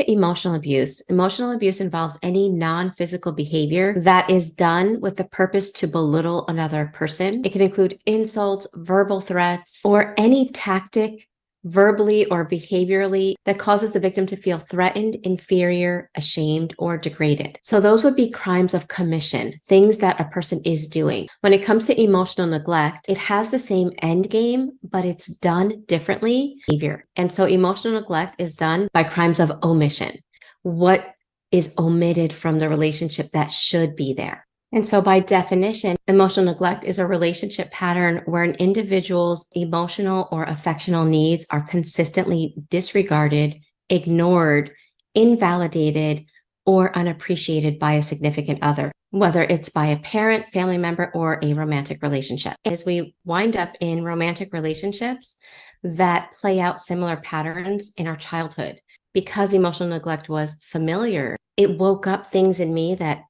to emotional abuse involves any non-physical behavior that is done with the purpose to belittle another person. It can include insults, verbal threats, or any tactic, verbally or behaviorally, that causes the victim to feel threatened, inferior, ashamed, or degraded. So those would be crimes of commission, things that a person is doing. When it comes to emotional neglect, it has the same end game, but it's done differently. Behavior. And so emotional neglect is done by crimes of omission. What is omitted from the relationship that should be there? And so by definition, emotional neglect is a relationship pattern where an individual's emotional or affectional needs are consistently disregarded, ignored, invalidated, or unappreciated by a significant other, whether it's by a parent, family member, or a romantic relationship. As we wind up in romantic relationships that play out similar patterns in our childhood, because emotional neglect was familiar, it woke up things in me that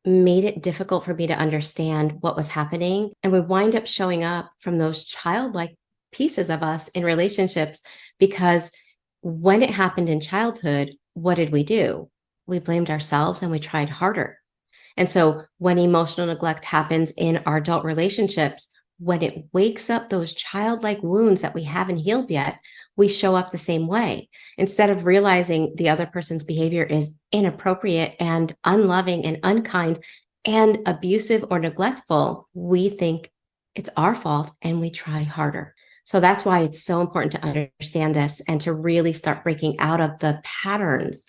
made it difficult for me to understand what was happening. And we wind up showing up from those childlike pieces of us in relationships, because when it happened in childhood, what did we do? We blamed ourselves and we tried harder. And so when emotional neglect happens in our adult relationships, when it wakes up those childlike wounds that we haven't healed yet, we show up the same way. Instead of realizing the other person's behavior is inappropriate and unloving and unkind and abusive or neglectful, we think it's our fault and we try harder. So that's why it's so important to understand this and to really start breaking out of the patterns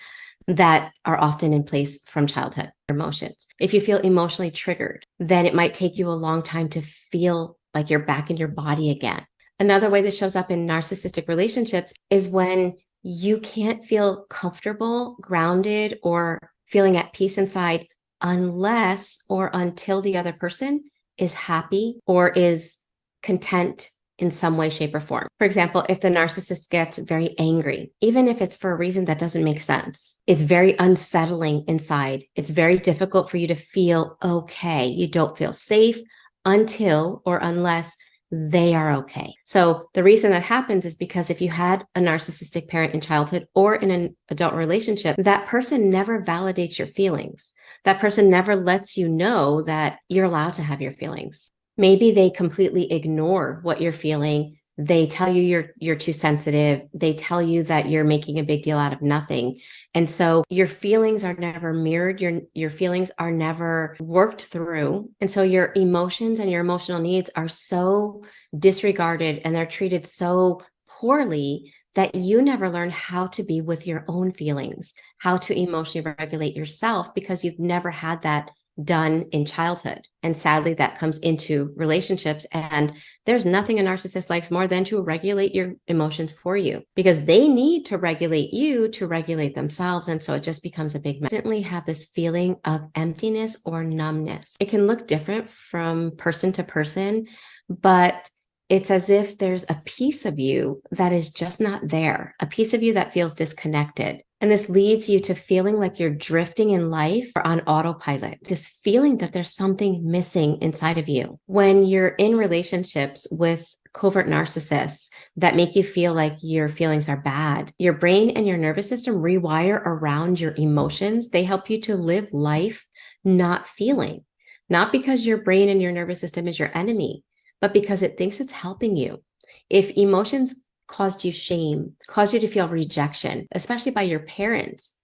that are often in place from childhood emotions. If you feel emotionally triggered, then it might take you a long time to feel like you're back in your body again. Another way this shows up in narcissistic relationships is when you can't feel comfortable, grounded, or feeling at peace inside unless or until the other person is happy or is content in some way, shape, or form. For example, if the narcissist gets very angry, even if it's for a reason that doesn't make sense, it's very unsettling inside. It's very difficult for you to feel okay. You don't feel safe until or unless they are okay. So the reason that happens is because if you had a narcissistic parent in childhood or in an adult relationship, that person never validates your feelings. That person never lets you know that you're allowed to have your feelings. Maybe they completely ignore what you're feeling. They tell you you're too sensitive. They tell you that you're making a big deal out of nothing. And so your feelings are never mirrored. Your feelings are never worked through. And so your emotions and your emotional needs are so disregarded and they're treated so poorly that you never learn how to be with your own feelings, how to emotionally regulate yourself, because you've never had that done in childhood. And sadly, that comes into relationships. And there's nothing a narcissist likes more than to regulate your emotions for you, because they need to regulate you to regulate themselves. And so it just becomes a big mess. Constantly have this feeling of emptiness or numbness. It can look different from person to person, but it's as if there's a piece of you that is just not there, a piece of you that feels disconnected. And this leads you to feeling like you're drifting in life or on autopilot, this feeling that there's something missing inside of you. When you're in relationships with covert narcissists that make you feel like your feelings are bad, your brain and your nervous system rewire around your emotions. They help you to live life not feeling, not because your brain and your nervous system is your enemy, but because it thinks it's helping you. If emotions caused you shame, caused you to feel rejection, especially by your parents,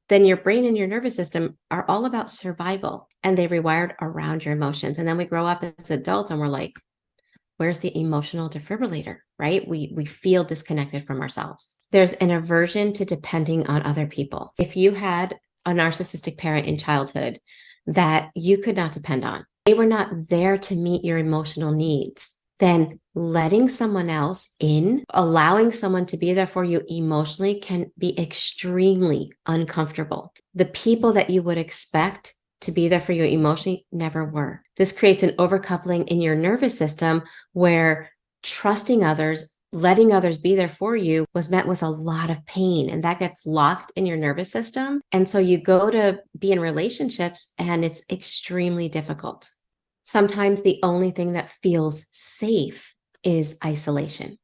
then your brain and your nervous system are all about survival, and they rewired around your emotions. And then we grow up as adults and we're like, where's the emotional defibrillator, right? We feel disconnected from ourselves. There's an aversion to depending on other people. If you had a narcissistic parent in childhood that you could not depend on, they were not there to meet your emotional needs, then letting someone else in, allowing someone to be there for you emotionally can be extremely uncomfortable. The people that you would expect to be there for you emotionally never were. This creates an overcoupling in your nervous system where trusting others, letting others be there for you was met with a lot of pain, and that gets locked in your nervous system. And so you go to be in relationships and it's extremely difficult. Sometimes the only thing that feels safe is isolation.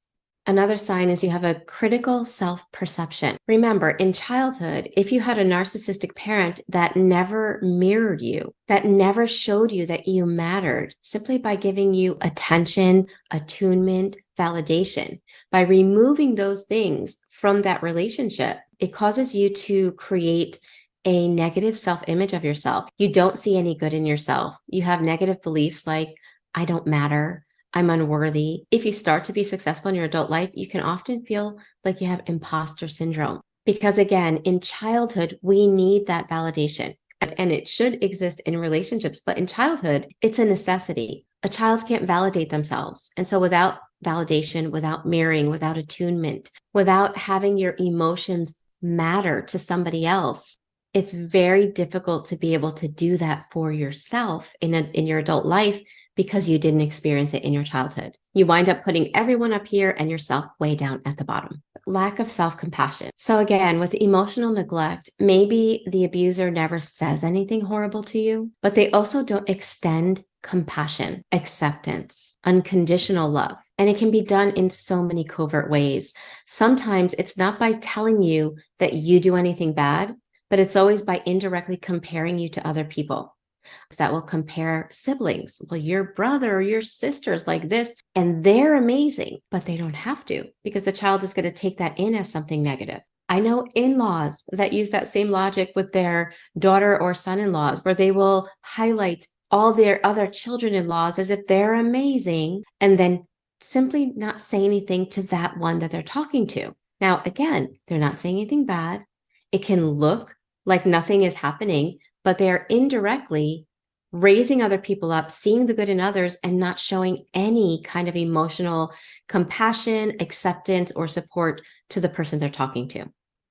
Another sign is you have a critical self-perception. Remember, in childhood, if you had a narcissistic parent that never mirrored you, that never showed you that you mattered simply by giving you attention, attunement, validation, by removing those things from that relationship, it causes you to create a negative self-image of yourself. You don't see any good in yourself. You have negative beliefs like, I don't matter. I'm unworthy. If you start to be successful in your adult life, you can often feel like you have imposter syndrome. Because again, in childhood, we need that validation. And it should exist in relationships, but in childhood, it's a necessity. A child can't validate themselves. And so without validation, without mirroring, without attunement, without having your emotions matter to somebody else, it's very difficult to be able to do that for yourself in your adult life because you didn't experience it in your childhood. You wind up putting everyone up here and yourself way down at the bottom. Lack of self-compassion. So again, with emotional neglect, maybe the abuser never says anything horrible to you, but they also don't extend compassion, acceptance, unconditional love. And it can be done in so many covert ways. Sometimes it's not by telling you that you do anything bad, but it's always by indirectly comparing you to other people. That will compare siblings. Well, your brother or your sister is like this, and they're amazing, but they don't have to because the child is going to take that in as something negative. I know in-laws that use that same logic with their daughter or son-in-laws, where they will highlight all their other children-in-laws as if they're amazing, and then simply not say anything to that one that they're talking to. Now, again, they're not saying anything bad. It can look like nothing is happening, but they are indirectly raising other people up, seeing the good in others, and not showing any kind of emotional compassion, acceptance, or support to the person they're talking to.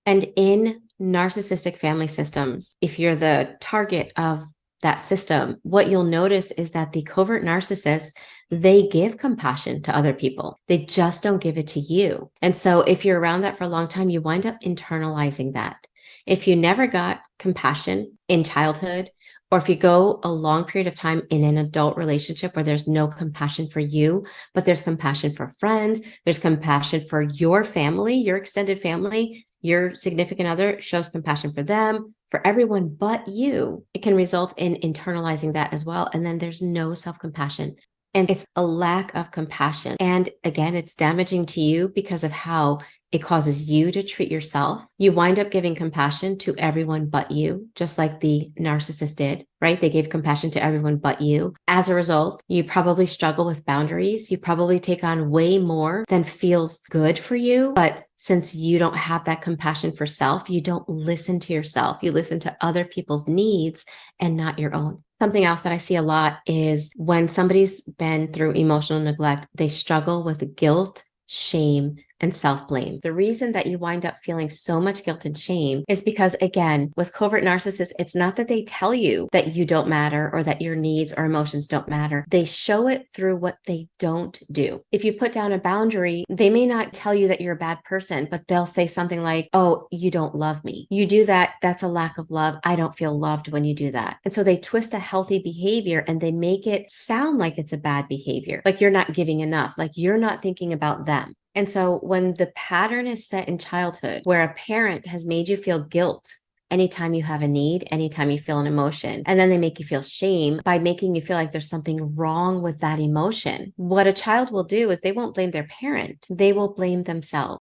And in narcissistic family systems, if you're the target of that system, what you'll notice is that the covert narcissists, they give compassion to other people. They just don't give it to you. And so if you're around that for a long time, you wind up internalizing that. If you never got compassion in childhood, or if you go a long period of time in an adult relationship where there's no compassion for you, but there's compassion for friends, there's compassion for your family, your extended family, your significant other shows compassion for them, for everyone but you, it can result in internalizing that as well. And then there's no self-compassion. And it's a lack of compassion. And again, it's damaging to you because of how it causes you to treat yourself. You wind up giving compassion to everyone but you, just like the narcissist did, right? They gave compassion to everyone but you. As a result, you probably struggle with boundaries. You probably take on way more than feels good for you. But since you don't have that compassion for self, you don't listen to yourself. You listen to other people's needs and not your own. Something else that I see a lot is when somebody's been through emotional neglect, they struggle with guilt, shame, and self-blame. The reason that you wind up feeling so much guilt and shame is because, again, with covert narcissists, it's not that they tell you that you don't matter or that your needs or emotions don't matter. They show it through what they don't do. If you put down a boundary, they may not tell you that you're a bad person, but they'll say something like, oh, you don't love me. You do that. That's a lack of love. I don't feel loved when you do that. And so they twist a healthy behavior and they make it sound like it's a bad behavior, like you're not giving enough, like you're not thinking about them. And so when the pattern is set in childhood where a parent has made you feel guilt anytime you have a need, anytime you feel an emotion, and then they make you feel shame by making you feel like there's something wrong with that emotion, what a child will do is they won't blame their parent. They will blame themselves.